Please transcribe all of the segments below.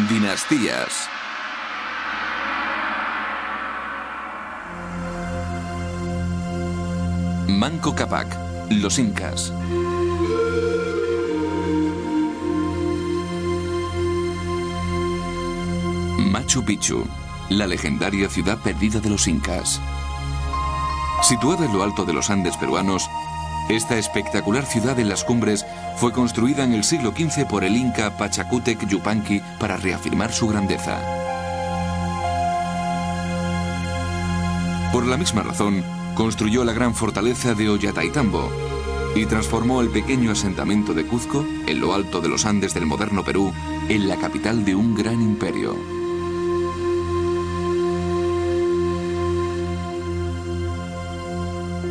Dinastías. Manco Cápac, los incas. Machu Picchu, la legendaria ciudad perdida de los incas. Situada en lo alto de los Andes peruanos, esta espectacular ciudad en las cumbres fue construida en el siglo XV por el inca Pachacútec Yupanqui para reafirmar su grandeza. Por la misma razón, construyó la gran fortaleza de Ollantaytambo y transformó el pequeño asentamiento de Cuzco, en lo alto de los Andes del moderno Perú, en la capital de un gran imperio.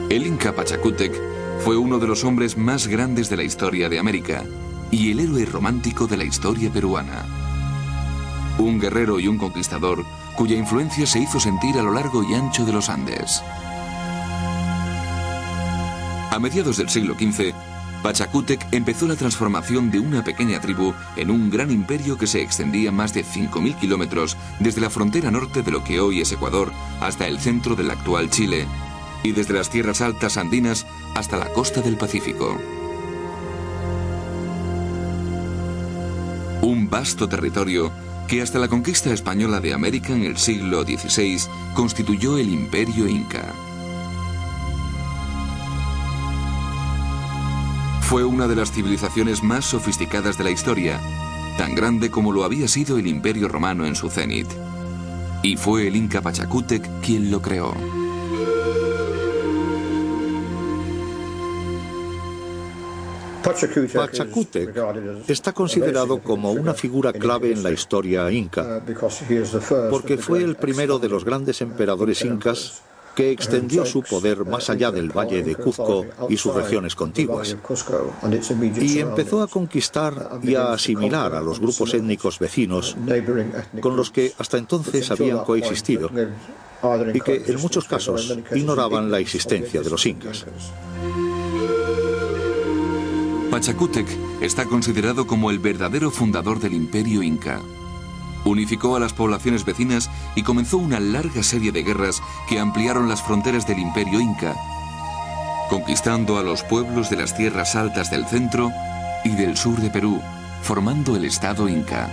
El inca Pachacútec fue uno de los hombres más grandes de la historia de América y el héroe romántico de la historia peruana. Un guerrero y un conquistador cuya influencia se hizo sentir a lo largo y ancho de los Andes. A mediados del siglo XV, Pachacútec empezó la transformación de una pequeña tribu en un gran imperio que se extendía más de 5.000 kilómetros desde la frontera norte de lo que hoy es Ecuador hasta el centro del actual Chile, y desde las tierras altas andinas hasta la costa del Pacífico. Un vasto territorio que hasta la conquista española de América en el siglo XVI constituyó el Imperio Inca. Fue una de las civilizaciones más sofisticadas de la historia, tan grande como lo había sido el Imperio Romano en su cenit. Y fue el inca Pachacútec quien lo creó. Pachacútec está considerado como una figura clave en la historia inca, porque fue el primero de los grandes emperadores incas que extendió su poder más allá del valle de Cuzco y sus regiones contiguas, y empezó a conquistar y a asimilar a los grupos étnicos vecinos con los que hasta entonces habían coexistido y que en muchos casos ignoraban la existencia de los incas. Pachacútec está considerado como el verdadero fundador del Imperio Inca. Unificó a las poblaciones vecinas y comenzó una larga serie de guerras que ampliaron las fronteras del Imperio Inca, conquistando a los pueblos de las tierras altas del centro y del sur de Perú, formando el Estado Inca.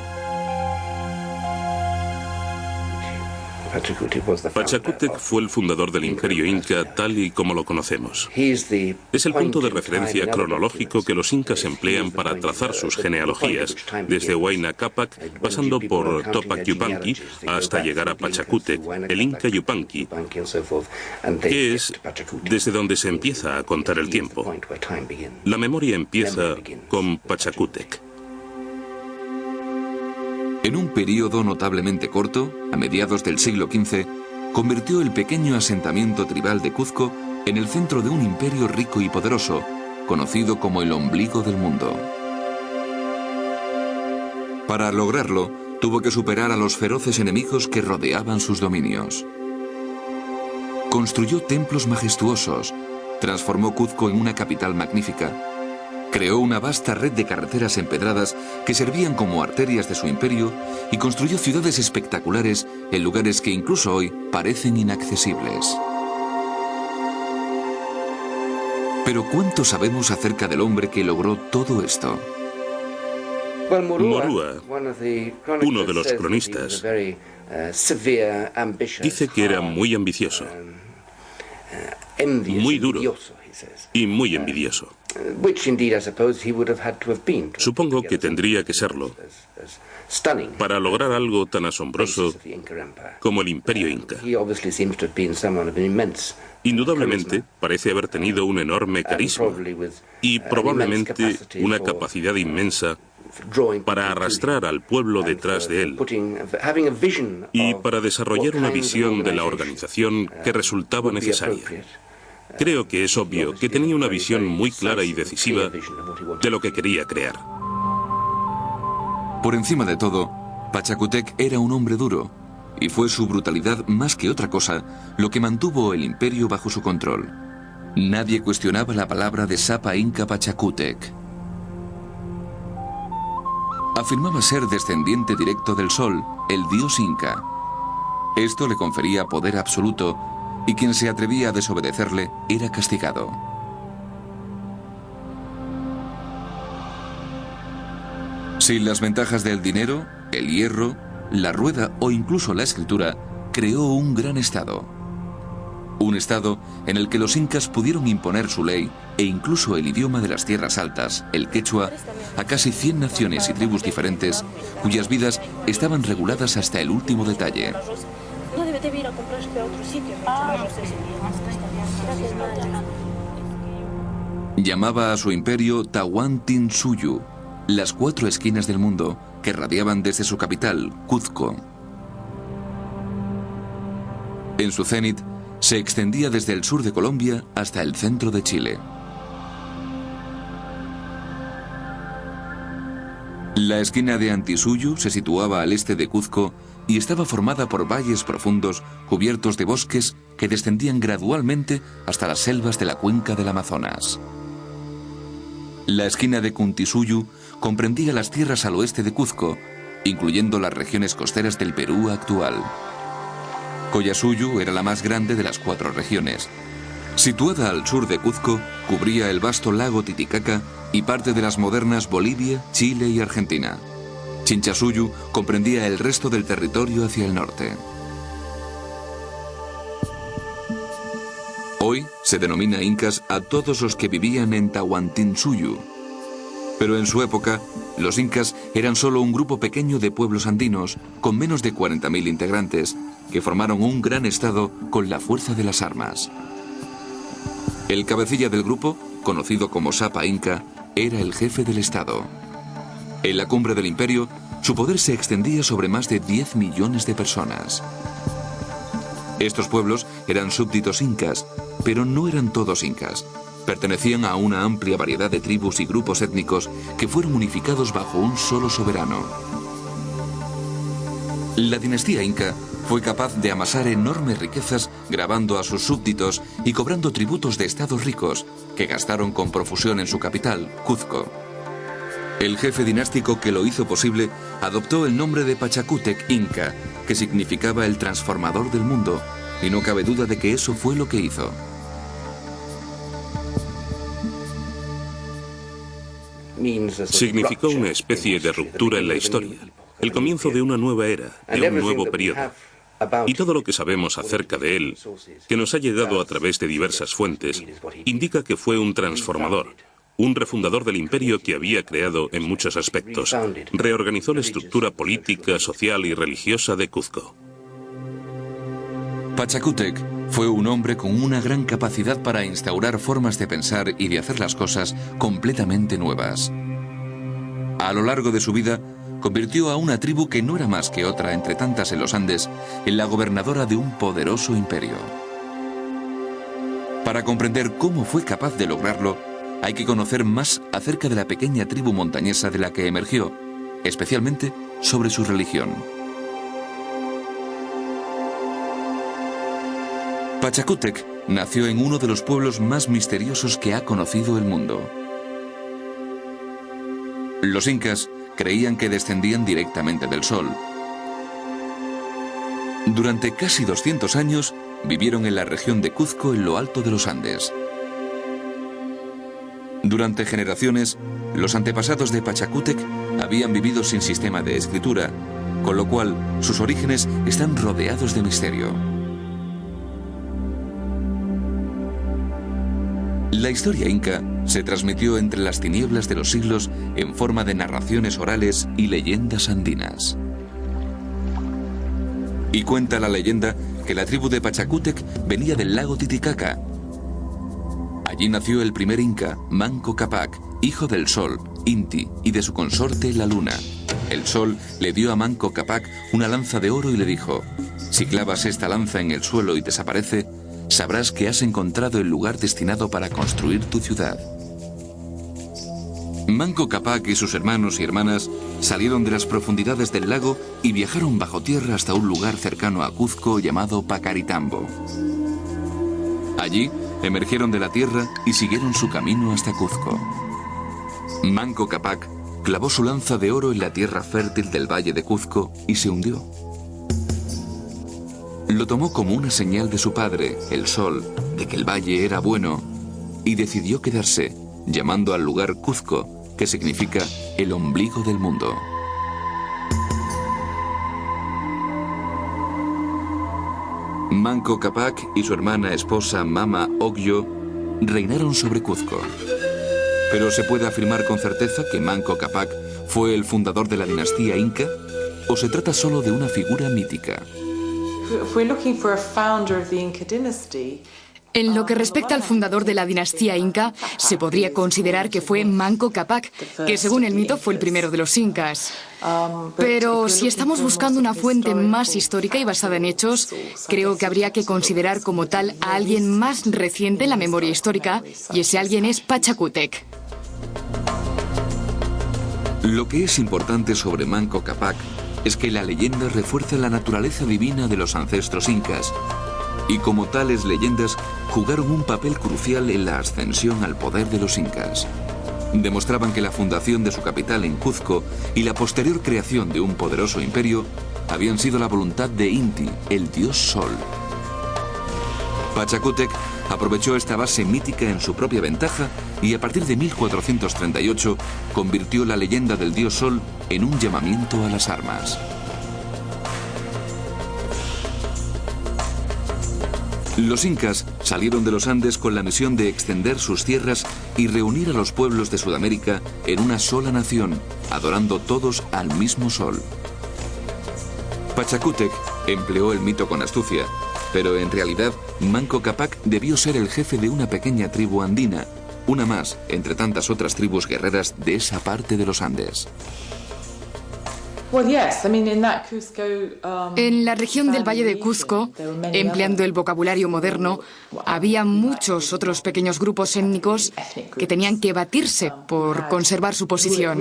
Pachacútec fue el fundador del Imperio Inca tal y como lo conocemos. Es el punto de referencia cronológico que los incas emplean para trazar sus genealogías, desde Huayna Cápac, pasando por Tupac Yupanqui, hasta llegar a Pachacútec, el Inca Yupanqui, que es desde donde se empieza a contar el tiempo. La memoria empieza con Pachacútec. En un período notablemente corto, a mediados del siglo XV, convirtió el pequeño asentamiento tribal de Cuzco en el centro de un imperio rico y poderoso, conocido como el ombligo del mundo. Para lograrlo, tuvo que superar a los feroces enemigos que rodeaban sus dominios. Construyó templos majestuosos, transformó Cuzco en una capital magnífica, creó una vasta red de carreteras empedradas que servían como arterias de su imperio y construyó ciudades espectaculares en lugares que incluso hoy parecen inaccesibles. Pero ¿cuánto sabemos acerca del hombre que logró todo esto? Morúa, uno de los cronistas, dice que era muy ambicioso, muy duro y muy envidioso. Supongo que tendría que serlo para lograr algo tan asombroso como el Imperio Inca. Indudablemente parece haber tenido un enorme carisma y probablemente una capacidad inmensa para arrastrar al pueblo detrás de él y para desarrollar una visión de la organización que resultaba necesaria. Creo que es obvio que tenía una visión muy clara y decisiva de lo que quería crear. Por encima de todo, Pachacútec era un hombre duro, y fue su brutalidad más que otra cosa lo que mantuvo el imperio bajo su control. Nadie cuestionaba la palabra de Sapa Inca Pachacútec. Afirmaba ser descendiente directo del Sol, el dios inca. Esto le confería poder absoluto y quien se atrevía a desobedecerle era castigado. Sin las ventajas del dinero, el hierro, la rueda o incluso la escritura, creó un gran estado. Un estado en el que los incas pudieron imponer su ley e incluso el idioma de las tierras altas, el quechua, a casi 100 naciones y tribus diferentes, cuyas vidas estaban reguladas hasta el último detalle. Llamaba a su imperio Tahuantinsuyu, las 4 esquinas del mundo, que radiaban desde su capital, Cuzco. En su cenit, se extendía desde el sur de Colombia hasta el centro de Chile. La esquina de Antisuyu se situaba al este de Cuzco y estaba formada por valles profundos cubiertos de bosques que descendían gradualmente hasta las selvas de la cuenca del Amazonas. La esquina de Cuntisuyu comprendía las tierras al oeste de Cuzco, incluyendo las regiones costeras del Perú actual. Collasuyu era la más grande de las 4 regiones. Situada al sur de Cuzco, cubría el vasto lago Titicaca y parte de las modernas Bolivia, Chile y Argentina. Chinchasuyu comprendía el resto del territorio hacia el norte. Hoy se denomina incas a todos los que vivían en Tahuantinsuyu. Pero en su época, los incas eran solo un grupo pequeño de pueblos andinos, con menos de 40.000 integrantes, que formaron un gran estado con la fuerza de las armas. El cabecilla del grupo, conocido como Sapa Inca, era el jefe del estado. En la cumbre del imperio, su poder se extendía sobre más de 10 millones de personas. Estos pueblos eran súbditos incas, pero no eran todos incas. Pertenecían a una amplia variedad de tribus y grupos étnicos que fueron unificados bajo un solo soberano. La dinastía inca fue capaz de amasar enormes riquezas grabando a sus súbditos y cobrando tributos de estados ricos que gastaron con profusión en su capital, Cuzco. El jefe dinástico que lo hizo posible adoptó el nombre de Pachacútec Inca, que significaba el transformador del mundo, y no cabe duda de que eso fue lo que hizo. Significó una especie de ruptura en la historia, el comienzo de una nueva era, de un nuevo periodo. Y todo lo que sabemos acerca de él, que nos ha llegado a través de diversas fuentes, indica que fue un transformador, un refundador del imperio que había creado en muchos aspectos. Reorganizó la estructura política, social y religiosa de Cuzco. Pachacútec fue un hombre con una gran capacidad para instaurar formas de pensar y de hacer las cosas completamente nuevas. A lo largo de su vida, convirtió a una tribu que no era más que otra entre tantas en los Andes en la gobernadora de un poderoso imperio. Para comprender cómo fue capaz de lograrlo, hay que conocer más acerca de la pequeña tribu montañesa de la que emergió, especialmente sobre su religión. Pachacútec nació en uno de los pueblos más misteriosos que ha conocido el mundo. Los incas creían que descendían directamente del sol. Durante casi 200 años vivieron en la región de Cuzco en lo alto de los Andes. Durante generaciones, los antepasados de Pachacútec habían vivido sin sistema de escritura, con lo cual sus orígenes están rodeados de misterio. La historia inca se transmitió entre las tinieblas de los siglos en forma de narraciones orales y leyendas andinas. Y cuenta la leyenda que la tribu de Pachacútec venía del lago Titicaca. Allí nació el primer inca, Manco Cápac, hijo del sol, Inti, y de su consorte, la luna. El sol le dio a Manco Cápac una lanza de oro y le dijo: si clavas esta lanza en el suelo y desaparece, sabrás que has encontrado el lugar destinado para construir tu ciudad. Manco Cápac y sus hermanos y hermanas salieron de las profundidades del lago y viajaron bajo tierra hasta un lugar cercano a Cuzco llamado Pacaritambo. Allí emergieron de la tierra y siguieron su camino hasta Cuzco. Manco Cápac clavó su lanza de oro en la tierra fértil del valle de Cuzco y se hundió. Lo tomó como una señal de su padre, el sol, de que el valle era bueno, y decidió quedarse, llamando al lugar Cuzco, que significa el ombligo del mundo. Manco Cápac y su hermana esposa Mama Ogyo reinaron sobre Cuzco. Pero ¿se puede afirmar con certeza que Manco Cápac fue el fundador de la dinastía inca? ¿O se trata solo de una figura mítica? En lo que respecta al fundador de la dinastía inca, se podría considerar que fue Manco Cápac, que según el mito fue el primero de los incas. Pero si estamos buscando una fuente más histórica y basada en hechos, creo que habría que considerar como tal a alguien más reciente en la memoria histórica, y ese alguien es Pachacútec. Lo que es importante sobre Manco Cápac es que la leyenda refuerza la naturaleza divina de los ancestros incas, y como tales leyendas jugaron un papel crucial en la ascensión al poder de los incas. Demostraban que la fundación de su capital en Cuzco y la posterior creación de un poderoso imperio habían sido la voluntad de Inti, el dios sol. Pachacútec aprovechó esta base mítica en su propia ventaja y a partir de 1438 convirtió la leyenda del dios sol en un llamamiento a las armas. Los incas salieron de los Andes con la misión de extender sus tierras y reunir a los pueblos de Sudamérica en una sola nación, adorando todos al mismo sol. Pachacútec empleó el mito con astucia, pero en realidad Manco Cápac debió ser el jefe de una pequeña tribu andina, una más entre tantas otras tribus guerreras de esa parte de los Andes. En la región del Valle de Cuzco, empleando el vocabulario moderno, había muchos otros pequeños grupos étnicos que tenían que batirse por conservar su posición.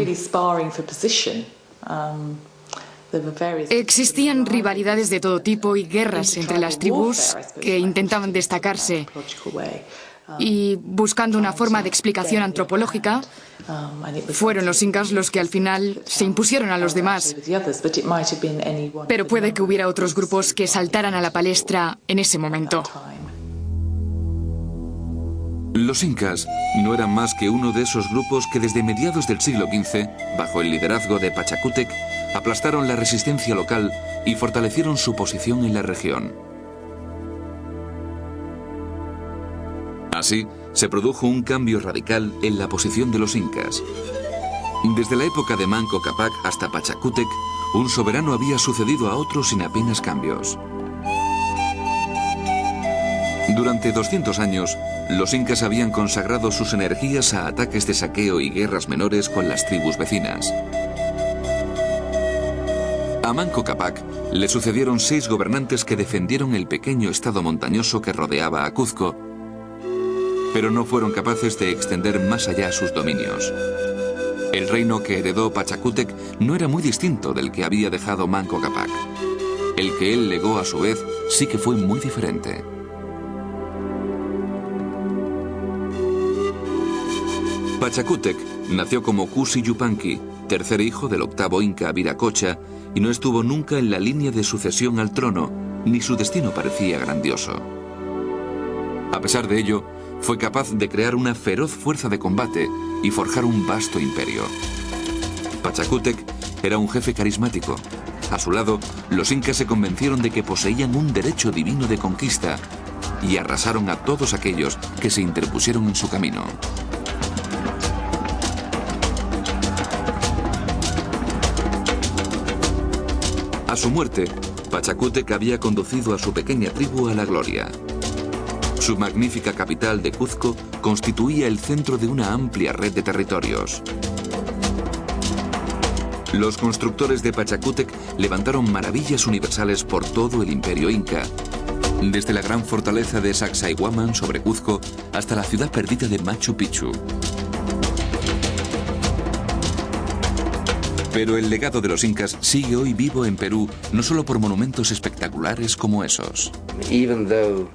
Existían rivalidades de todo tipo y guerras entre las tribus que intentaban destacarse. Y buscando una forma de explicación antropológica, fueron los incas los que al final se impusieron a los demás. Pero puede que hubiera otros grupos que saltaran a la palestra en ese momento. Los incas no eran más que uno de esos grupos que desde mediados del siglo XV, bajo el liderazgo de Pachacútec, aplastaron la resistencia local y fortalecieron su posición en la región. Así, se produjo un cambio radical en la posición de los incas. Desde la época de Manco Cápac hasta Pachacútec, un soberano había sucedido a otro sin apenas cambios. Durante 200 años, los incas habían consagrado sus energías a ataques de saqueo y guerras menores con las tribus vecinas. A Manco Cápac le sucedieron 6 gobernantes que defendieron el pequeño estado montañoso que rodeaba a Cuzco, pero no fueron capaces de extender más allá sus dominios. El reino que heredó Pachacútec no era muy distinto del que había dejado Manco Cápac. El que él legó a su vez sí que fue muy diferente. Pachacútec nació como Cusi Yupanqui, tercer hijo del octavo inca Viracocha, y no estuvo nunca en la línea de sucesión al trono, ni su destino parecía grandioso. A pesar de ello, fue capaz de crear una feroz fuerza de combate y forjar un vasto imperio. Pachacútec era un jefe carismático. A su lado, los incas se convencieron de que poseían un derecho divino de conquista y arrasaron a todos aquellos que se interpusieron en su camino. A su muerte, Pachacútec había conducido a su pequeña tribu a la gloria. Su magnífica capital de Cuzco constituía el centro de una amplia red de territorios. Los constructores de Pachacútec levantaron maravillas universales por todo el imperio inca, desde la gran fortaleza de Sacsayhuaman sobre Cuzco hasta la ciudad perdida de Machu Picchu. Pero el legado de los incas sigue hoy vivo en Perú, no solo por monumentos espectaculares como esos.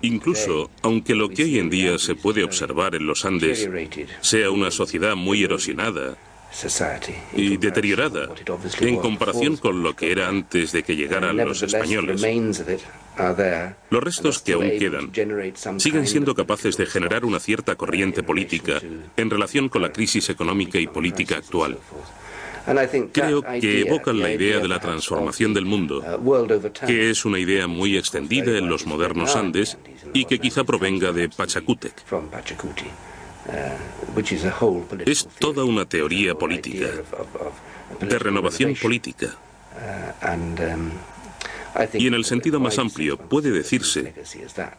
Incluso, aunque lo que hoy en día se puede observar en los Andes sea una sociedad muy erosionada, y deteriorada en comparación con lo que era antes de que llegaran los españoles. Los restos que aún quedan siguen siendo capaces de generar una cierta corriente política en relación con la crisis económica y política actual. Creo que evocan la idea de la transformación del mundo, que es una idea muy extendida en los modernos Andes y que quizá provenga de Pachacútec. Es toda una teoría política, de renovación política. Y en el sentido más amplio puede decirse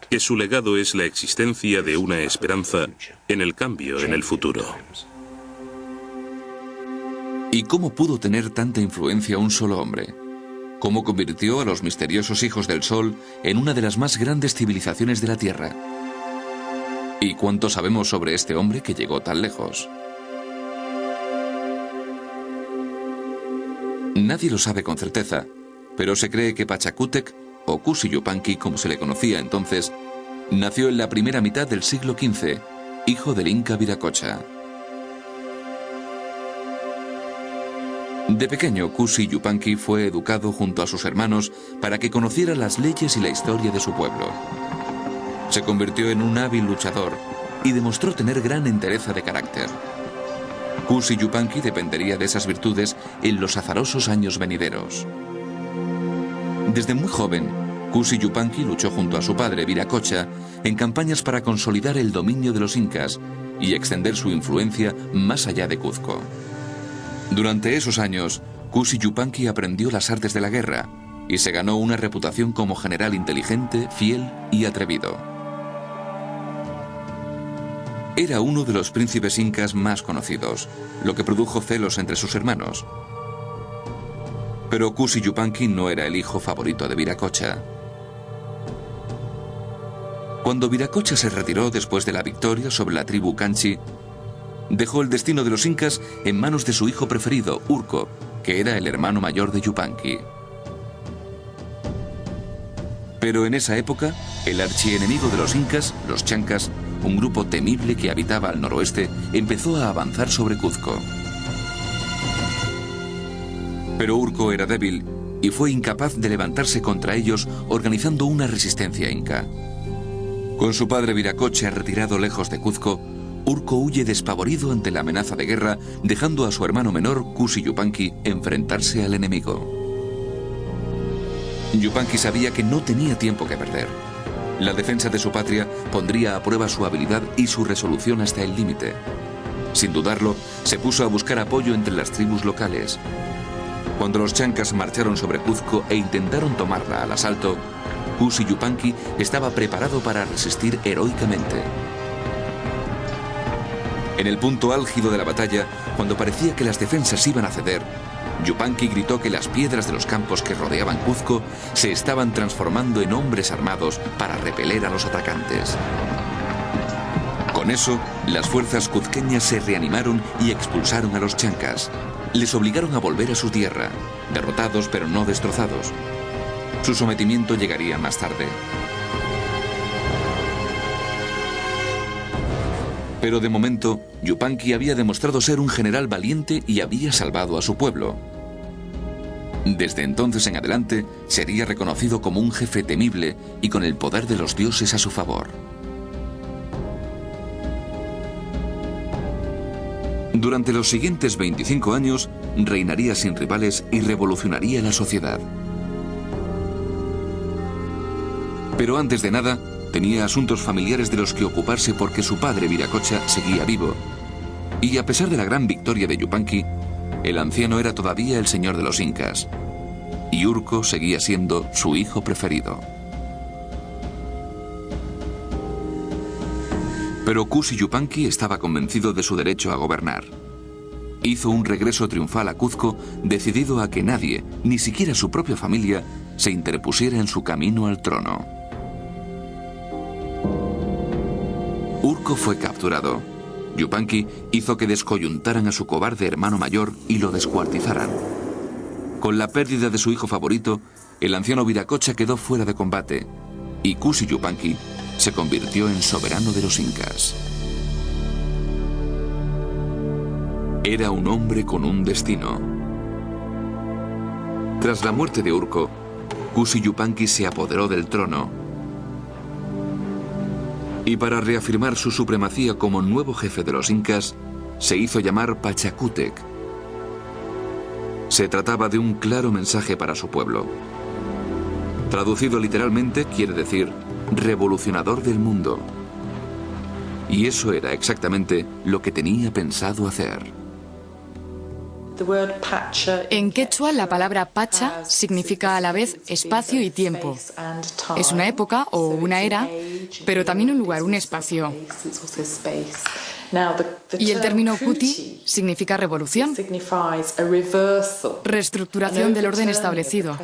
que su legado es la existencia de una esperanza en el cambio en el futuro. ¿Y cómo pudo tener tanta influencia un solo hombre? ¿Cómo convirtió a los misteriosos hijos del Sol en una de las más grandes civilizaciones de la Tierra? ¿Y cuánto sabemos sobre este hombre que llegó tan lejos? Nadie lo sabe con certeza, pero se cree que Pachacútec, o Cusi Yupanqui como se le conocía entonces, nació en la primera mitad del siglo XV, hijo del Inca Viracocha. De pequeño, Cusi Yupanqui fue educado junto a sus hermanos para que conociera las leyes y la historia de su pueblo. Se convirtió en un hábil luchador y demostró tener gran entereza de carácter. Cusi Yupanqui dependería de esas virtudes en los azarosos años venideros. Desde muy joven, Cusi Yupanqui luchó junto a su padre Viracocha en campañas para consolidar el dominio de los incas y extender su influencia más allá de Cuzco. Durante esos años, Cusi Yupanqui aprendió las artes de la guerra y se ganó una reputación como general inteligente, fiel y atrevido. Era uno de los príncipes incas más conocidos, lo que produjo celos entre sus hermanos. Pero Cusi Yupanqui no era el hijo favorito de Viracocha. Cuando Viracocha se retiró después de la victoria sobre la tribu Canchi, dejó el destino de los incas en manos de su hijo preferido, Urco, que era el hermano mayor de Yupanqui. Pero en esa época, el archienemigo de los incas, los chancas, un grupo temible que habitaba al noroeste, empezó a avanzar sobre Cuzco. Pero Urco era débil y fue incapaz de levantarse contra ellos organizando una resistencia inca. Con su padre Viracocha retirado lejos de Cuzco, Urco huye despavorido ante la amenaza de guerra, dejando a su hermano menor, Cusi Yupanqui, enfrentarse al enemigo. Yupanqui sabía que no tenía tiempo que perder. La defensa de su patria pondría a prueba su habilidad y su resolución hasta el límite. Sin dudarlo, se puso a buscar apoyo entre las tribus locales. Cuando los chancas marcharon sobre Cuzco e intentaron tomarla al asalto, Cusi Yupanqui estaba preparado para resistir heroicamente. En el punto álgido de la batalla, cuando parecía que las defensas iban a ceder, Yupanqui gritó que las piedras de los campos que rodeaban Cuzco se estaban transformando en hombres armados para repeler a los atacantes. Con eso, las fuerzas cuzqueñas se reanimaron y expulsaron a los chancas. Les obligaron a volver a su tierra, derrotados pero no destrozados. Su sometimiento llegaría más tarde. Pero de momento, Yupanqui había demostrado ser un general valiente y había salvado a su pueblo. Desde entonces en adelante, sería reconocido como un jefe temible y con el poder de los dioses a su favor. Durante los siguientes 25 años, reinaría sin rivales y revolucionaría la sociedad. Pero antes de nada, tenía asuntos familiares de los que ocuparse porque su padre Viracocha seguía vivo. Y a pesar de la gran victoria de Yupanqui, el anciano era todavía el señor de los incas. Y Urco seguía siendo su hijo preferido. Pero Cusi Yupanqui estaba convencido de su derecho a gobernar. Hizo un regreso triunfal a Cuzco, decidido a que nadie, ni siquiera su propia familia, se interpusiera en su camino al trono. Urco fue capturado. Yupanqui hizo que descoyuntaran a su cobarde hermano mayor y lo descuartizaran. Con la pérdida de su hijo favorito, el anciano Viracocha quedó fuera de combate y Cusi Yupanqui se convirtió en soberano de los incas. Era un hombre con un destino. Tras la muerte de Urco, Kusi Yupanqui se apoderó del trono. Y para reafirmar su supremacía como nuevo jefe de los incas, se hizo llamar Pachacútec. Se trataba de un claro mensaje para su pueblo. Traducido literalmente quiere decir revolucionador del mundo. Y eso era exactamente lo que tenía pensado hacer. En quechua, la palabra pacha significa a la vez espacio y tiempo. Es una época o una era, pero también un lugar, un espacio. Y el término kuti significa revolución, reestructuración del orden establecido,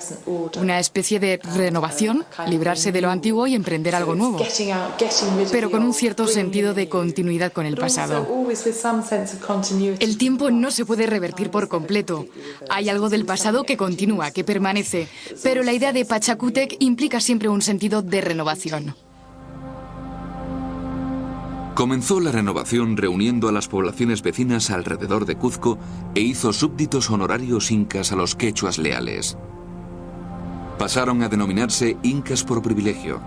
una especie de renovación, librarse de lo antiguo y emprender algo nuevo, pero con un cierto sentido de continuidad con el pasado. El tiempo no se puede revertir por completo. Hay algo del pasado que continúa, que permanece, pero la idea de Pachacútec implica siempre un sentido de renovación. Comenzó la renovación reuniendo a las poblaciones vecinas alrededor de Cuzco e hizo súbditos honorarios incas a los quechuas leales. Pasaron a denominarse incas por privilegio.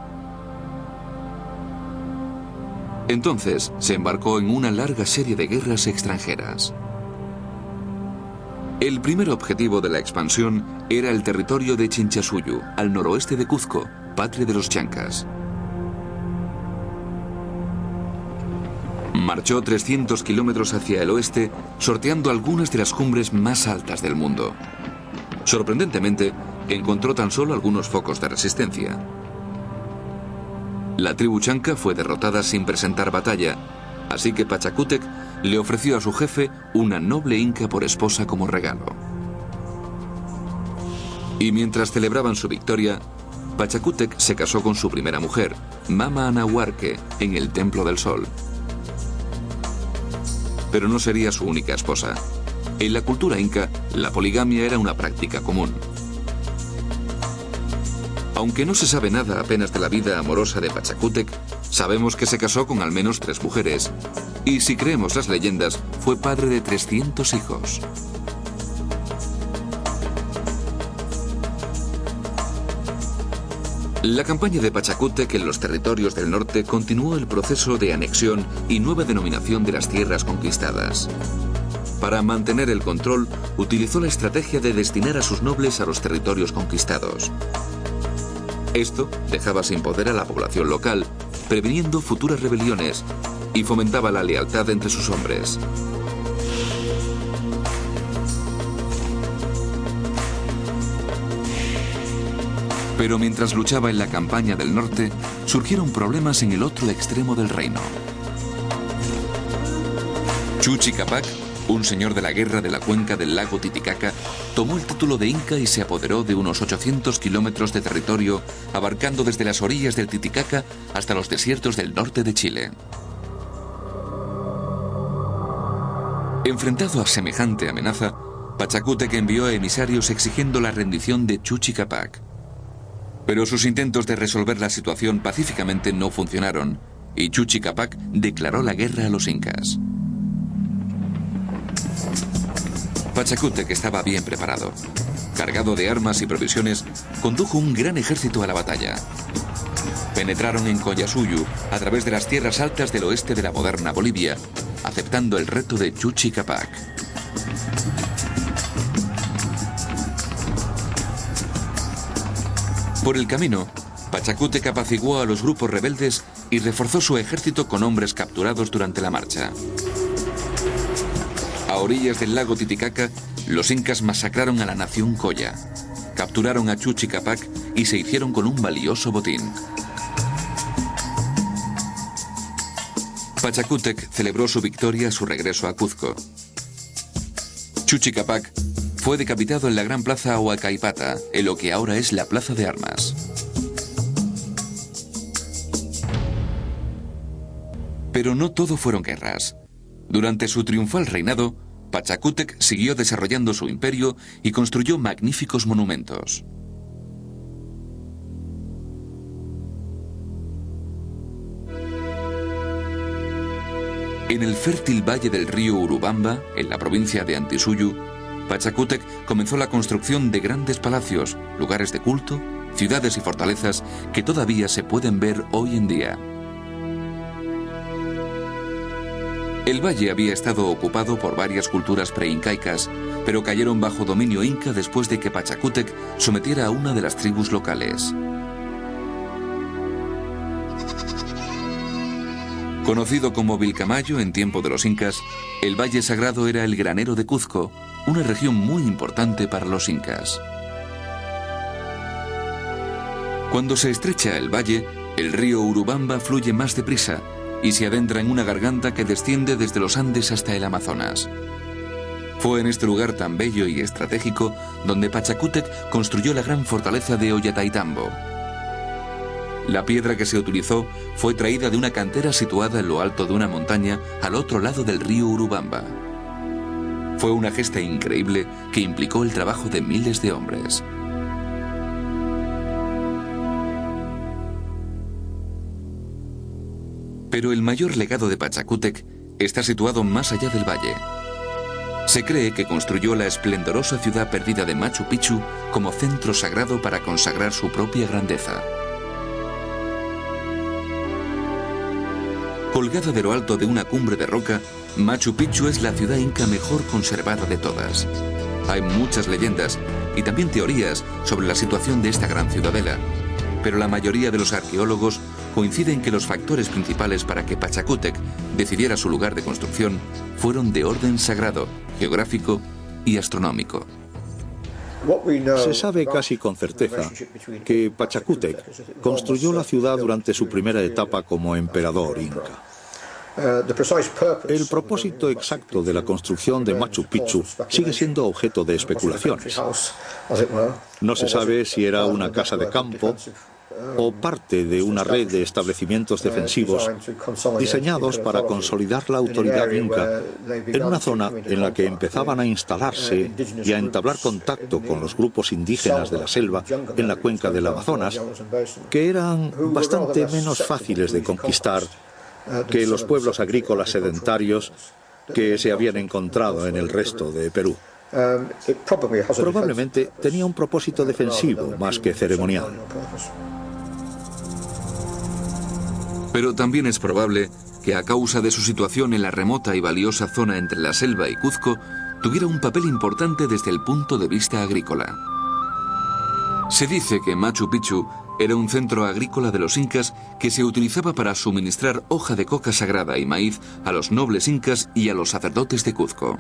Entonces se embarcó en una larga serie de guerras extranjeras. El primer objetivo de la expansión era el territorio de Chinchasuyu, al noroeste de Cuzco, patria de los chancas. Marchó 300 kilómetros hacia el oeste, sorteando algunas de las cumbres más altas del mundo. Sorprendentemente, encontró tan solo algunos focos de resistencia. La tribu chanca fue derrotada sin presentar batalla, así que Pachacútec le ofreció a su jefe una noble inca por esposa como regalo. Y mientras celebraban su victoria, Pachacútec se casó con su primera mujer, Mama Anahuarque, en el Templo del Sol. Pero no sería su única esposa. En la cultura inca, la poligamia era una práctica común. Aunque no se sabe nada apenas de la vida amorosa de Pachacútec, sabemos que se casó con al menos 3 mujeres. Y si creemos las leyendas, fue padre de 300 hijos. La campaña de Pachacútec en los territorios del norte continuó el proceso de anexión y nueva denominación de las tierras conquistadas. Para mantener el control, utilizó la estrategia de destinar a sus nobles a los territorios conquistados. Esto dejaba sin poder a la población local, previniendo futuras rebeliones, y fomentaba la lealtad entre sus hombres. Pero mientras luchaba en la campaña del norte, surgieron problemas en el otro extremo del reino. Chuchi Capac, un señor de la guerra de la cuenca del lago Titicaca, tomó el título de inca y se apoderó de unos 800 kilómetros de territorio, abarcando desde las orillas del Titicaca hasta los desiertos del norte de Chile. Enfrentado a semejante amenaza, Pachacútec envió emisarios exigiendo la rendición de Chuchi Capac. Pero sus intentos de resolver la situación pacíficamente no funcionaron, y Chuchi Capac declaró la guerra a los incas. Pachacútec estaba bien preparado. Cargado de armas y provisiones, condujo un gran ejército a la batalla. Penetraron en Collasuyu a través de las tierras altas del oeste de la moderna Bolivia, aceptando el reto de Chuchi Capac. Por el camino, Pachacútec apaciguó a los grupos rebeldes y reforzó su ejército con hombres capturados durante la marcha. A orillas del lago Titicaca, los incas masacraron a la nación Colla, capturaron a Chuchi Capac y se hicieron con un valioso botín. Pachacútec celebró su victoria a su regreso a Cuzco. Chuchi Capac fue decapitado en la gran plaza Huacaipata, en lo que ahora es la plaza de armas. Pero no todo fueron guerras. Durante su triunfal reinado, Pachacútec siguió desarrollando su imperio y construyó magníficos monumentos. En el fértil valle del río Urubamba, en la provincia de Antisuyu, Pachacútec comenzó la construcción de grandes palacios, lugares de culto, ciudades y fortalezas que todavía se pueden ver hoy en día. El valle había estado ocupado por varias culturas preincaicas, pero cayeron bajo dominio inca después de que Pachacútec sometiera a una de las tribus locales. Conocido como Vilcamayo en tiempo de los incas, el Valle Sagrado era el granero de Cuzco, una región muy importante para los incas. Cuando se estrecha el valle, el río Urubamba fluye más deprisa y se adentra en una garganta que desciende desde los Andes hasta el Amazonas. Fue en este lugar tan bello y estratégico donde Pachacútec construyó la gran fortaleza de Ollantaytambo. La piedra que se utilizó fue traída de una cantera situada en lo alto de una montaña al otro lado del río Urubamba. Fue una gesta increíble que implicó el trabajo de miles de hombres. Pero el mayor legado de Pachacútec está situado más allá del valle. Se cree que construyó la esplendorosa ciudad perdida de Machu Picchu como centro sagrado para consagrar su propia grandeza. Colgada de lo alto de una cumbre de roca, Machu Picchu es la ciudad inca mejor conservada de todas. Hay muchas leyendas y también teorías sobre la situación de esta gran ciudadela, pero la mayoría de los arqueólogos coinciden que los factores principales para que Pachacútec decidiera su lugar de construcción fueron de orden sagrado, geográfico y astronómico. Se sabe casi con certeza que Pachacútec construyó la ciudad durante su primera etapa como emperador inca. El propósito exacto de la construcción de Machu Picchu sigue siendo objeto de especulaciones. No se sabe si era una casa de campo o parte de una red de establecimientos defensivos diseñados para consolidar la autoridad inca en una zona en la que empezaban a instalarse y a entablar contacto con los grupos indígenas de la selva en la cuenca del Amazonas, que eran bastante menos fáciles de conquistar que los pueblos agrícolas sedentarios que se habían encontrado en el resto de Perú. Probablemente tenía un propósito defensivo más que ceremonial. Pero también es probable que a causa de su situación en la remota y valiosa zona entre la selva y Cuzco, tuviera un papel importante desde el punto de vista agrícola. Se dice que Machu Picchu era un centro agrícola de los incas que se utilizaba para suministrar hoja de coca sagrada y maíz a los nobles incas y a los sacerdotes de Cuzco.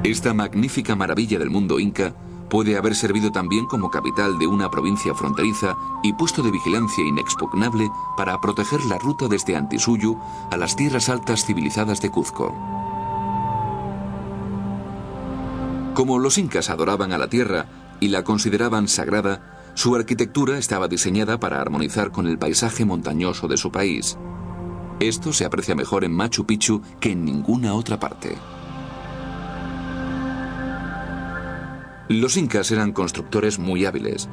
Esta magnífica maravilla del mundo inca puede haber servido también como capital de una provincia fronteriza y puesto de vigilancia inexpugnable para proteger la ruta desde Antisuyu a las tierras altas civilizadas de Cuzco. Como los incas adoraban a la tierra y la consideraban sagrada, su arquitectura estaba diseñada para armonizar con el paisaje montañoso de su país. Esto se aprecia mejor en Machu Picchu que en ninguna otra parte. Los incas eran constructores muy hábiles.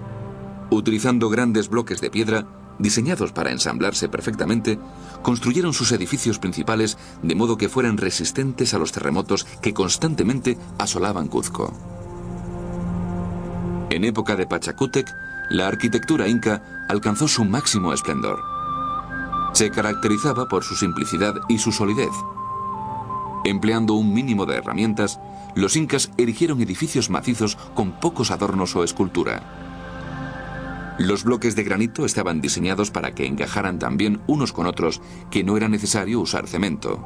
Utilizando grandes bloques de piedra, diseñados para ensamblarse perfectamente, construyeron sus edificios principales de modo que fueran resistentes a los terremotos que constantemente asolaban Cuzco. En época de Pachacútec, la arquitectura inca alcanzó su máximo esplendor. Se caracterizaba por su simplicidad y su solidez. Empleando un mínimo de herramientas, los incas erigieron edificios macizos con pocos adornos o escultura. Los bloques de granito estaban diseñados para que encajaran tan bien unos con otros que no era necesario usar cemento.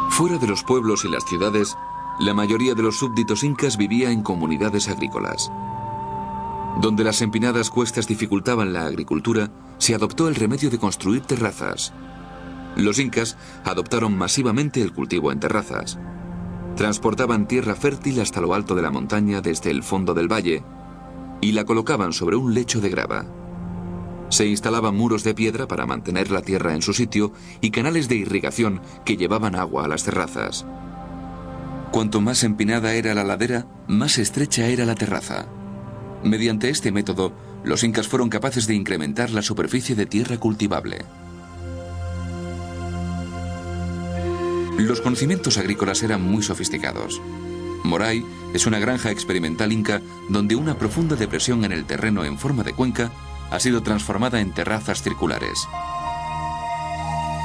Fuera de los pueblos y las ciudades, la mayoría de los súbditos incas vivía en comunidades agrícolas. Donde las empinadas cuestas dificultaban la agricultura, se adoptó el remedio de construir terrazas. Los incas adoptaron masivamente el cultivo en terrazas. Transportaban tierra fértil hasta lo alto de la montaña desde el fondo del valle y la colocaban sobre un lecho de grava. Se instalaban muros de piedra para mantener la tierra en su sitio y canales de irrigación que llevaban agua a las terrazas. Cuanto más empinada era la ladera, más estrecha era la terraza. Mediante este método, los incas fueron capaces de incrementar la superficie de tierra cultivable. Los conocimientos agrícolas eran muy sofisticados. Moray es una granja experimental inca donde una profunda depresión en el terreno en forma de cuenca ha sido transformada en terrazas circulares.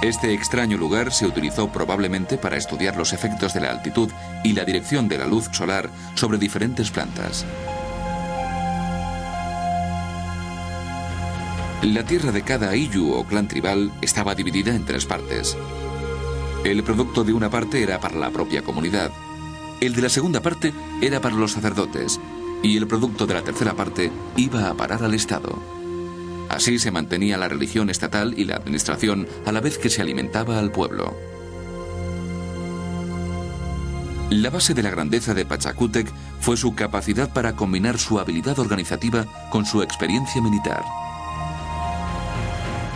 Este extraño lugar se utilizó probablemente para estudiar los efectos de la altitud y la dirección de la luz solar sobre diferentes plantas. La tierra de cada ayllu o clan tribal estaba dividida en 3 partes. El producto de una parte era para la propia comunidad, el de la segunda parte era para los sacerdotes y el producto de la tercera parte iba a parar al Estado. Así se mantenía la religión estatal y la administración a la vez que se alimentaba al pueblo. La base de la grandeza de Pachacútec fue su capacidad para combinar su habilidad organizativa con su experiencia militar.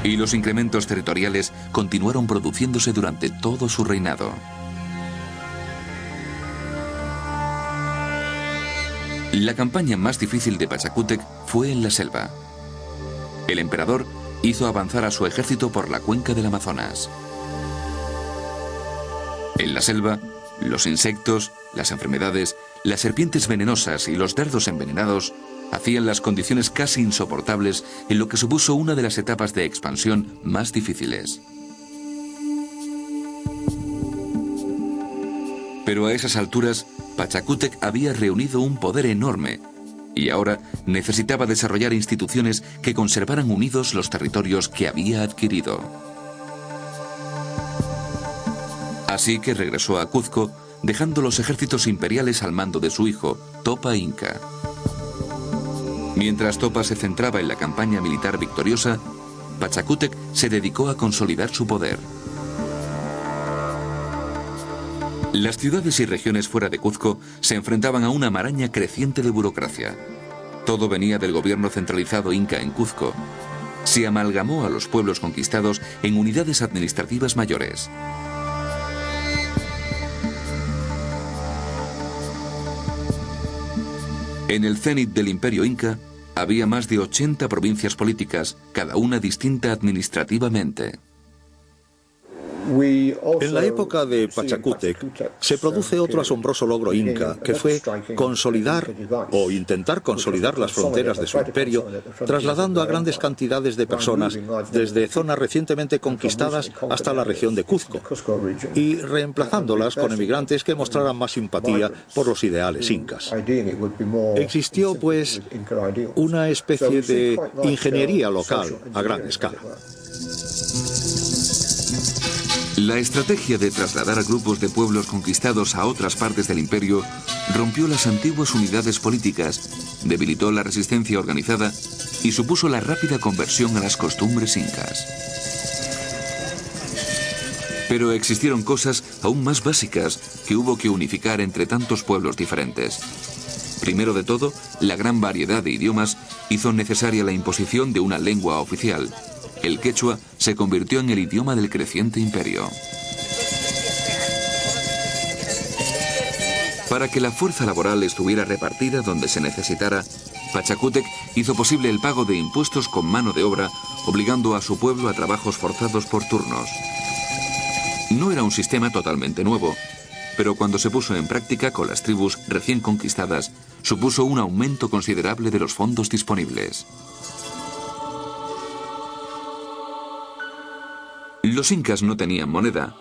Y los incrementos territoriales continuaron produciéndose durante todo su reinado. La campaña más difícil de Pachacútec fue en la selva. El emperador hizo avanzar a su ejército por la cuenca del Amazonas. En la selva, los insectos, las enfermedades, las serpientes venenosas y los dardos envenenados hacían las condiciones casi insoportables en lo que supuso una de las etapas de expansión más difíciles. Pero a esas alturas, Pachacútec había reunido un poder enorme y ahora necesitaba desarrollar instituciones que conservaran unidos los territorios que había adquirido. Así que regresó a Cuzco, dejando los ejércitos imperiales al mando de su hijo, Topa Inca. Mientras Topa se centraba en la campaña militar victoriosa, Pachacútec se dedicó a consolidar su poder. Las ciudades y regiones fuera de Cuzco se enfrentaban a una maraña creciente de burocracia. Todo venía del gobierno centralizado inca en Cuzco. Se amalgamó a los pueblos conquistados en unidades administrativas mayores. En el cénit del Imperio Inca había más de 80 provincias políticas, cada una distinta administrativamente. En la época de Pachacútec se produce otro asombroso logro inca, que fue consolidar o intentar consolidar las fronteras de su imperio, trasladando a grandes cantidades de personas desde zonas recientemente conquistadas hasta la región de Cuzco, y reemplazándolas con emigrantes que mostraran más simpatía por los ideales incas. Existió, pues, una especie de ingeniería local a gran escala. La estrategia de trasladar a grupos de pueblos conquistados a otras partes del imperio rompió las antiguas unidades políticas, debilitó la resistencia organizada y supuso la rápida conversión a las costumbres incas. Pero existieron cosas aún más básicas que hubo que unificar entre tantos pueblos diferentes. Primero de todo, la gran variedad de idiomas hizo necesaria la imposición de una lengua oficial. El quechua se convirtió en el idioma del creciente imperio. Para que la fuerza laboral estuviera repartida donde se necesitara, Pachacútec hizo posible el pago de impuestos con mano de obra, obligando a su pueblo a trabajos forzados por turnos. No era un sistema totalmente nuevo, pero cuando se puso en práctica con las tribus recién conquistadas, supuso un aumento considerable de los fondos disponibles. Los incas no tenían moneda,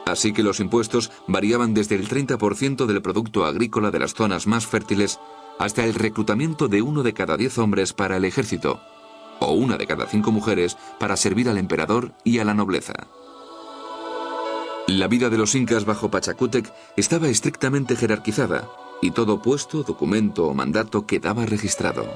así que los impuestos variaban desde el 30% del producto agrícola de las zonas más fértiles hasta el reclutamiento de 1 de cada 10 hombres para el ejército, o 1 de cada 5 mujeres para servir al emperador y a la nobleza. La vida de los incas bajo Pachacútec estaba estrictamente jerarquizada, y todo puesto, documento o mandato quedaba registrado.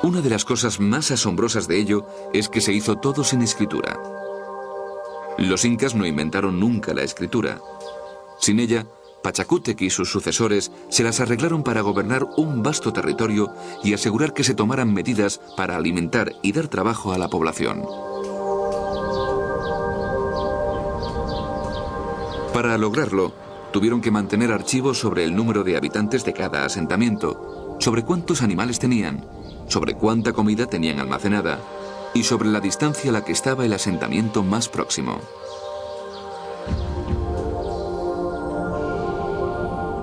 Una de las cosas más asombrosas de ello es que se hizo todo sin escritura. Los incas no inventaron nunca la escritura. Sin ella, Pachacútec y sus sucesores se las arreglaron para gobernar un vasto territorio y asegurar que se tomaran medidas para alimentar y dar trabajo a la población. Para lograrlo, Tuvieron que mantener archivos sobre el número de habitantes de cada asentamiento, sobre cuántos animales tenían, sobre cuánta comida tenían almacenada y sobre la distancia a la que estaba el asentamiento más próximo.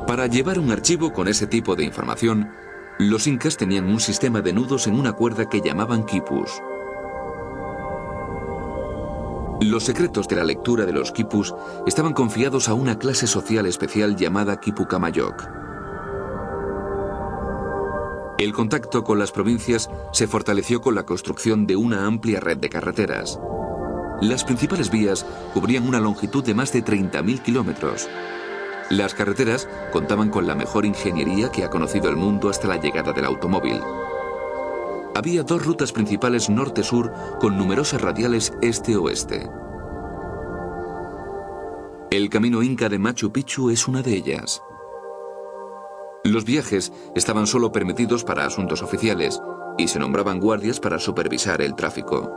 Para llevar un archivo con ese tipo de información, los incas tenían un sistema de nudos en una cuerda que llamaban quipus. Los secretos de la lectura de los quipus estaban confiados a una clase social especial llamada quipucamayoc. El contacto con las provincias se fortaleció con la construcción de una amplia red de carreteras. Las principales vías cubrían una longitud de más de 30.000 kilómetros. Las carreteras contaban con la mejor ingeniería que ha conocido el mundo hasta la llegada del automóvil. Había dos rutas principales norte-sur con numerosas radiales este-oeste. El camino inca de Machu Picchu es una de ellas. Los viajes estaban solo permitidos para asuntos oficiales y se nombraban guardias para supervisar el tráfico.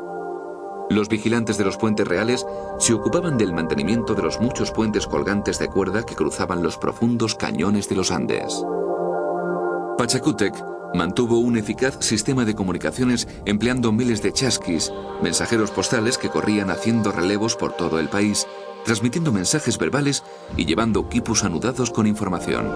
Los vigilantes de los puentes reales se ocupaban del mantenimiento de los muchos puentes colgantes de cuerda que cruzaban los profundos cañones de los Andes. Pachacútec mantuvo un eficaz sistema de comunicaciones empleando miles de chasquis, mensajeros postales que corrían haciendo relevos por todo el país, transmitiendo mensajes verbales y llevando quipus anudados con información.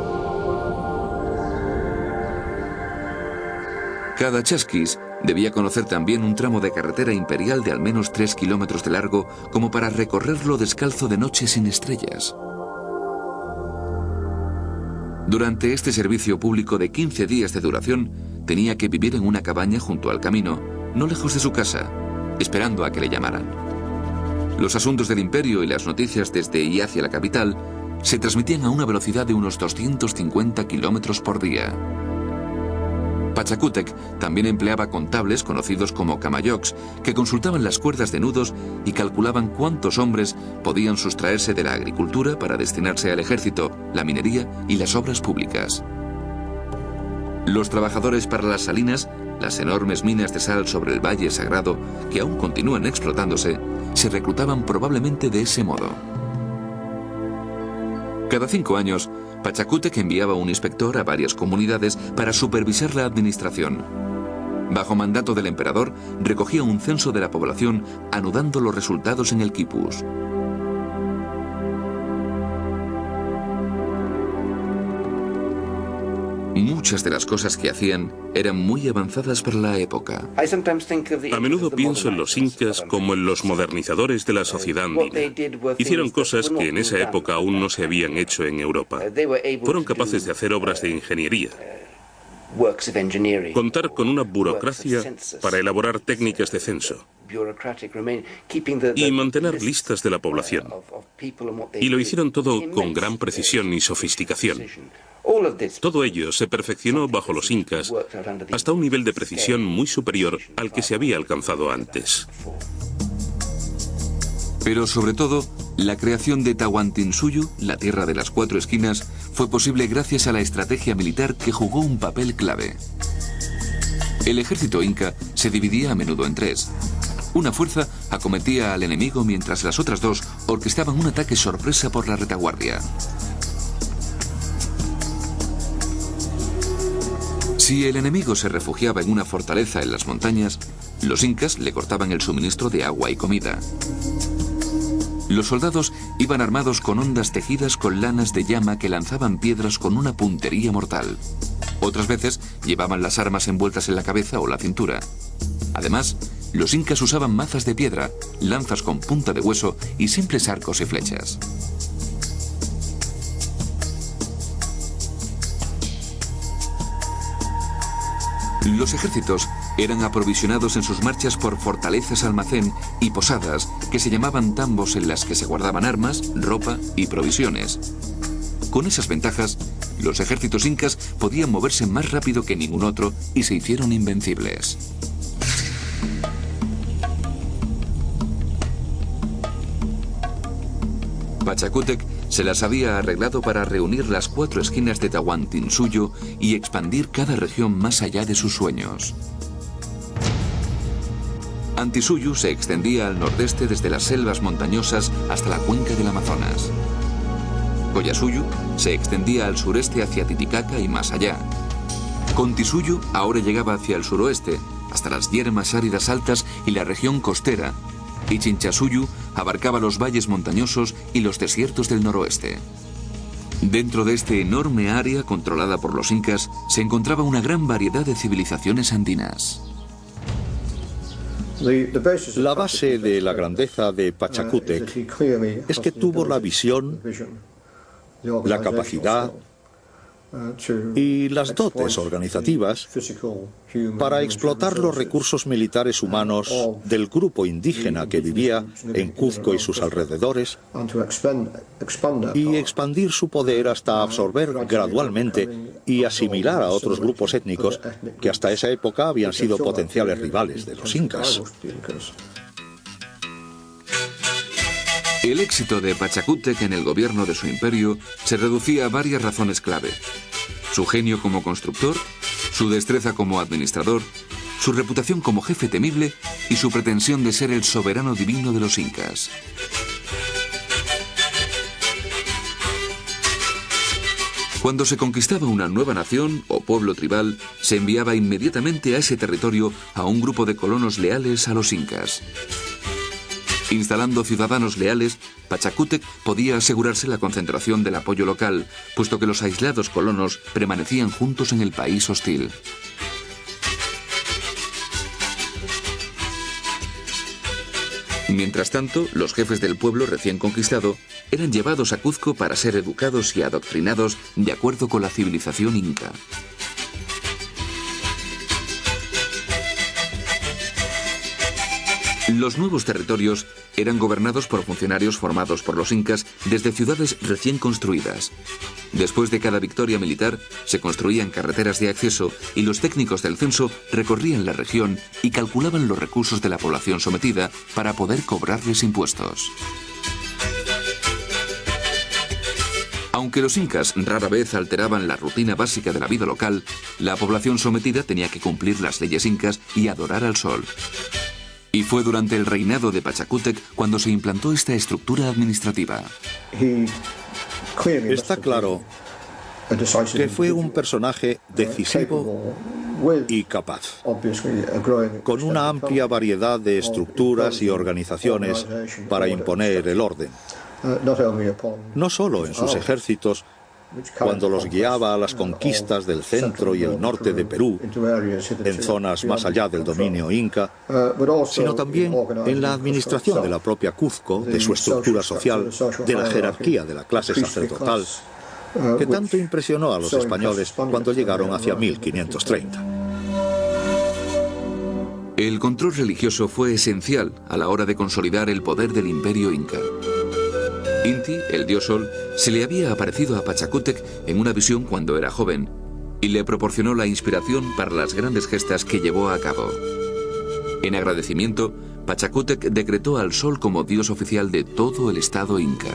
Cada chasquis debía conocer también un tramo de carretera imperial de al menos 3 kilómetros de largo como para recorrerlo descalzo de noche sin estrellas. Durante este servicio público de 15 días de duración, tenía que vivir en una cabaña junto al camino, no lejos de su casa, esperando a que le llamaran. Los asuntos del imperio y las noticias desde y hacia la capital se transmitían a una velocidad de unos 250 kilómetros por día. Pachacútec también empleaba contables conocidos como camayocs que consultaban las cuerdas de nudos y calculaban cuántos hombres podían sustraerse de la agricultura para destinarse al ejército, la minería y las obras públicas. Los trabajadores para las salinas, las enormes minas de sal sobre el Valle Sagrado que aún continúan explotándose, se reclutaban probablemente de ese modo. Cada 5 años, Pachacútec enviaba un inspector a varias comunidades para supervisar la administración. Bajo mandato del emperador, recogía un censo de la población, anudando los resultados en el quipus. Muchas de las cosas que hacían eran muy avanzadas para la época. A menudo pienso en los incas como en los modernizadores de la sociedad andina. Hicieron cosas que en esa época aún no se habían hecho en Europa. Fueron capaces de hacer obras de ingeniería, contar con una burocracia para elaborar técnicas de censo y mantener listas de la población. Y lo hicieron todo con gran precisión y sofisticación. Todo ello se perfeccionó bajo los incas hasta un nivel de precisión muy superior al que se había alcanzado antes. Pero sobre todo, la creación de Tahuantinsuyo, la tierra de las 4 esquinas, fue posible gracias a la estrategia militar que jugó un papel clave. El ejército inca se dividía a menudo en 3. Una fuerza acometía al enemigo mientras las otras 2 orquestaban un ataque sorpresa por la retaguardia. Si el enemigo se refugiaba en una fortaleza en las montañas, los incas le cortaban el suministro de agua y comida. Los soldados iban armados con hondas tejidas con lanas de llama que lanzaban piedras con una puntería mortal. Otras veces llevaban las armas envueltas en la cabeza o la cintura. Además, los incas usaban mazas de piedra, lanzas con punta de hueso y simples arcos y flechas. Los ejércitos eran aprovisionados en sus marchas por fortalezas almacén y posadas que se llamaban tambos en las que se guardaban armas, ropa y provisiones. Con esas ventajas, los ejércitos incas podían moverse más rápido que ningún otro y se hicieron invencibles. Pachacútec se las había arreglado para reunir las 4 esquinas de Tahuantinsuyo y expandir cada región más allá de sus sueños. Antisuyu se extendía al nordeste desde las selvas montañosas hasta la cuenca del Amazonas. Collasuyu se extendía al sureste hacia Titicaca y más allá. Contisuyu ahora llegaba hacia el suroeste, hasta las yermas áridas altas y la región costera, y Chinchasuyu abarcaba los valles montañosos y los desiertos del noroeste. Dentro de este enorme área controlada por los incas se encontraba una gran variedad de civilizaciones andinas. La base de la grandeza de Pachacútec es que tuvo la visión, la capacidad y las dotes organizativas para explotar los recursos militares humanos del grupo indígena que vivía en Cuzco y sus alrededores y expandir su poder hasta absorber gradualmente y asimilar a otros grupos étnicos que hasta esa época habían sido potenciales rivales de los incas. El éxito de Pachacútec en el gobierno de su imperio se reducía a varias razones clave: su genio como constructor, su destreza como administrador, su reputación como jefe temible y su pretensión de ser el soberano divino de los incas. Cuando se conquistaba una nueva nación o pueblo tribal, se enviaba inmediatamente a ese territorio a un grupo de colonos leales a los incas. Instalando ciudadanos leales, Pachacútec podía asegurarse la concentración del apoyo local, puesto que los aislados colonos permanecían juntos en el país hostil. Mientras tanto, los jefes del pueblo recién conquistado eran llevados a Cuzco para ser educados y adoctrinados de acuerdo con la civilización inca. Los nuevos territorios eran gobernados por funcionarios formados por los incas desde ciudades recién construidas. Después de cada victoria militar, se construían carreteras de acceso y los técnicos del censo recorrían la región y calculaban los recursos de la población sometida para poder cobrarles impuestos. Aunque los incas rara vez alteraban la rutina básica de la vida local, la población sometida tenía que cumplir las leyes incas y adorar al sol. Y fue durante el reinado de Pachacútec cuando se implantó esta estructura administrativa. Está claro que fue un personaje decisivo y capaz, con una amplia variedad de estructuras y organizaciones para imponer el orden, no solo en sus ejércitos, cuando los guiaba a las conquistas del centro y el norte de Perú, en zonas más allá del dominio inca, sino también en la administración de la propia Cuzco, de su estructura social, de la jerarquía de la clase sacerdotal, que tanto impresionó a los españoles cuando llegaron hacia 1530. El control religioso fue esencial a la hora de consolidar el poder del imperio inca. Inti, el dios Sol, se le había aparecido a Pachacútec en una visión cuando era joven y le proporcionó la inspiración para las grandes gestas que llevó a cabo. En agradecimiento, Pachacútec decretó al Sol como dios oficial de todo el estado inca.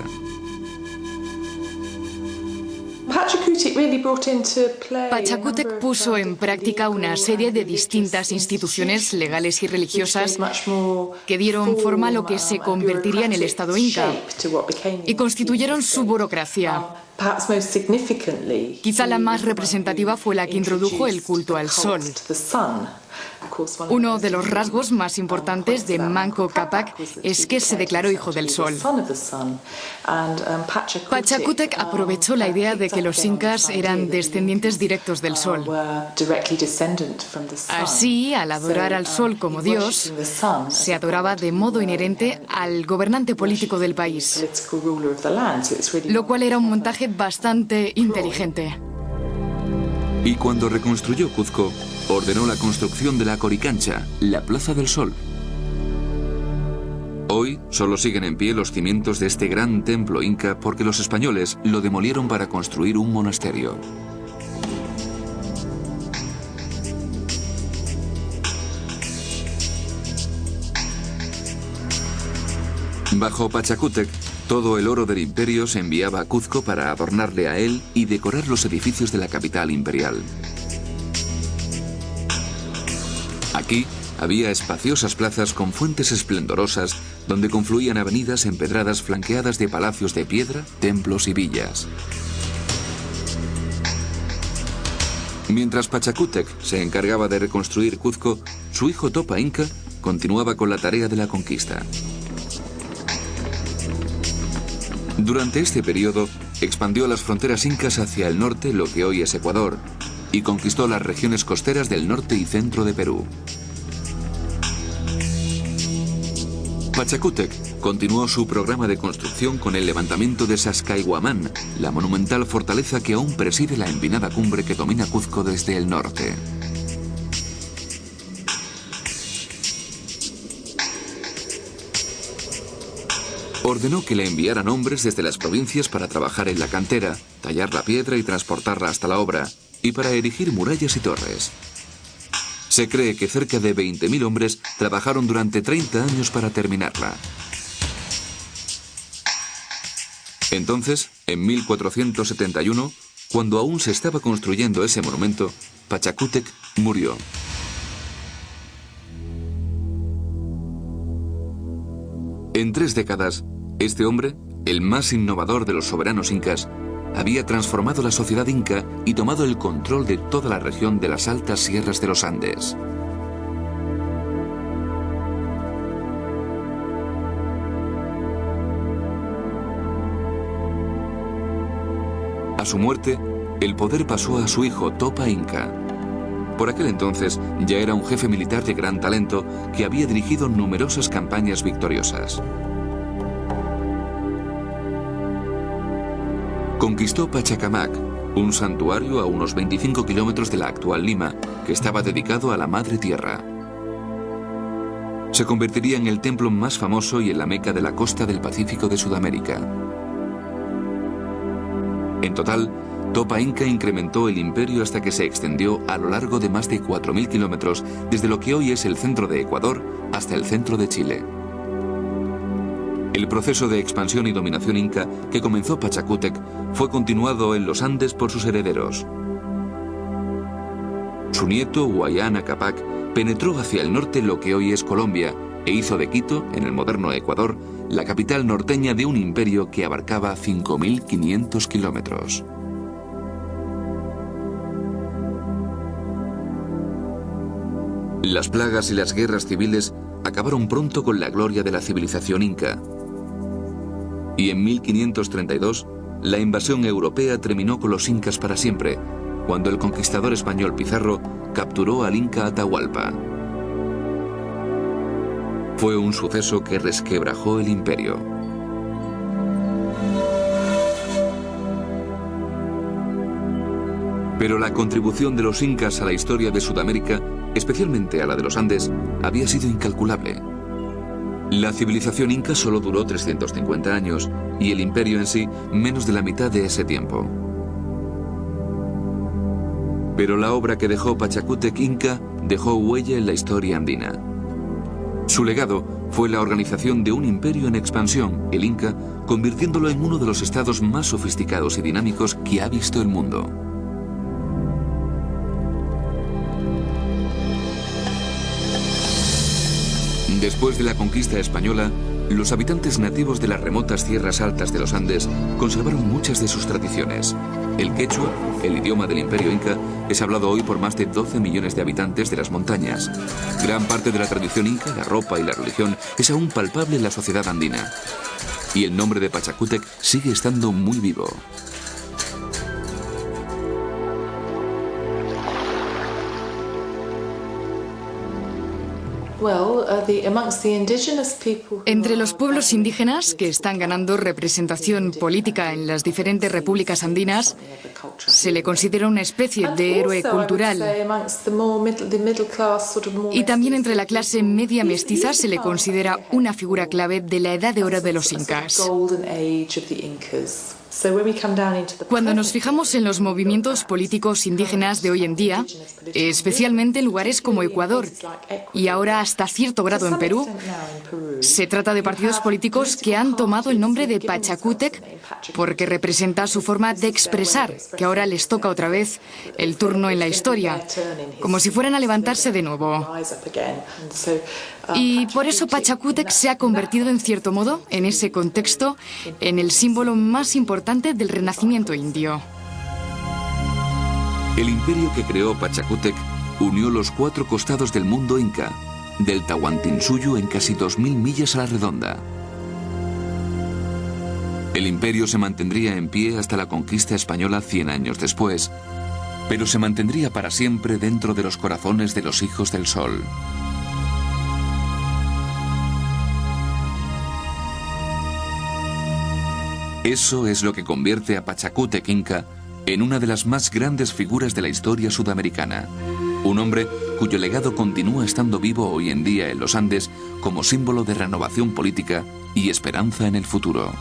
Pachacútec puso en práctica una serie de distintas instituciones legales y religiosas que dieron forma a lo que se convertiría en el Estado inca y constituyeron su burocracia. Quizá la más representativa fue la que introdujo el culto al sol. Uno de los rasgos más importantes de Manco Cápac es que se declaró hijo del sol. Pachacútec aprovechó la idea de que los incas eran descendientes directos del sol. Así, al adorar al sol como dios, se adoraba de modo inherente al gobernante político del país, lo cual era un montaje bastante inteligente. Y cuando reconstruyó Cuzco, ordenó la construcción de la Coricancha, la Plaza del Sol. Hoy solo siguen en pie los cimientos de este gran templo inca porque los españoles lo demolieron para construir un monasterio. Bajo Pachacútec, todo el oro del imperio se enviaba a Cuzco para adornarle a él y decorar los edificios de la capital imperial. Aquí había espaciosas plazas con fuentes esplendorosas donde confluían avenidas empedradas flanqueadas de palacios de piedra, templos y villas. Mientras Pachacútec se encargaba de reconstruir Cuzco, su hijo Topa Inca continuaba con la tarea de la conquista. Durante este periodo, expandió las fronteras incas hacia el norte, lo que hoy es Ecuador, y conquistó las regiones costeras del norte y centro de Perú. Pachacútec continuó su programa de construcción con el levantamiento de Sacsayhuamán, la monumental fortaleza que aún preside la empinada cumbre que domina Cuzco desde el norte. Ordenó que le enviaran hombres desde las provincias para trabajar en la cantera, tallar la piedra y transportarla hasta la obra, y para erigir murallas y torres. Se cree que cerca de 20.000 hombres trabajaron durante 30 años para terminarla. Entonces, en 1471, cuando aún se estaba construyendo ese monumento, Pachacútec murió. En 3 décadas, este hombre, el más innovador de los soberanos incas, había transformado la sociedad inca y tomado el control de toda la región de las altas sierras de los Andes. A su muerte, el poder pasó a su hijo Topa Inca. Por aquel entonces ya era un jefe militar de gran talento que había dirigido numerosas campañas victoriosas. Conquistó Pachacamac, un santuario a unos 25 kilómetros de la actual Lima, que estaba dedicado a la Madre Tierra. Se convertiría en el templo más famoso y en la meca de la costa del Pacífico de Sudamérica. En total, Topa Inca incrementó el imperio hasta que se extendió a lo largo de más de 4.000 kilómetros desde lo que hoy es el centro de Ecuador hasta el centro de Chile. El proceso de expansión y dominación inca que comenzó Pachacútec fue continuado en los Andes por sus herederos. Su nieto, Huayna Cápac, penetró hacia el norte lo que hoy es Colombia e hizo de Quito, en el moderno Ecuador, la capital norteña de un imperio que abarcaba 5.500 kilómetros. Las plagas y las guerras civiles acabaron pronto con la gloria de la civilización inca. Y en 1532, la invasión europea terminó con los incas para siempre, cuando el conquistador español Pizarro capturó al inca Atahualpa. Fue un suceso que resquebrajó el imperio. Pero la contribución de los incas a la historia de Sudamérica, especialmente a la de los Andes, había sido incalculable. La civilización inca solo duró 350 años y el imperio en sí menos de la mitad de ese tiempo. Pero la obra que dejó Pachacútec Inca dejó huella en la historia andina. Su legado fue la organización de un imperio en expansión, el Inca, convirtiéndolo en uno de los estados más sofisticados y dinámicos que ha visto el mundo. Después de la conquista española, los habitantes nativos de las remotas tierras altas de los Andes conservaron muchas de sus tradiciones. El quechua, el idioma del imperio inca, es hablado hoy por más de 12 millones de habitantes de las montañas. Gran parte de la tradición inca, la ropa y la religión es aún palpable en la sociedad andina. Y el nombre de Pachacútec sigue estando muy vivo. Entre los pueblos indígenas que están ganando representación política en las diferentes repúblicas andinas, se le considera una especie de héroe cultural. Y también entre la clase media mestiza se le considera una figura clave de la edad de oro de los incas. Cuando nos fijamos en los movimientos políticos indígenas de hoy en día, especialmente en lugares como Ecuador y ahora hasta cierto grado en Perú, se trata de partidos políticos que han tomado el nombre de Pachacútec porque representa su forma de expresar que ahora les toca otra vez el turno en la historia, como si fueran a levantarse de nuevo. Y por eso Pachacútec se ha convertido, en cierto modo, en ese contexto, en el símbolo más importante del renacimiento indio. El imperio que creó Pachacútec unió los 4 costados del mundo inca, del Tahuantinsuyo en casi 2000 millas a la redonda. El imperio se mantendría en pie hasta la conquista española 100 años después, pero se mantendría para siempre dentro de los corazones de los hijos del sol. Eso es lo que convierte a Pachacútec Inca en una de las más grandes figuras de la historia sudamericana. Un hombre cuyo legado continúa estando vivo hoy en día en los Andes como símbolo de renovación política y esperanza en el futuro.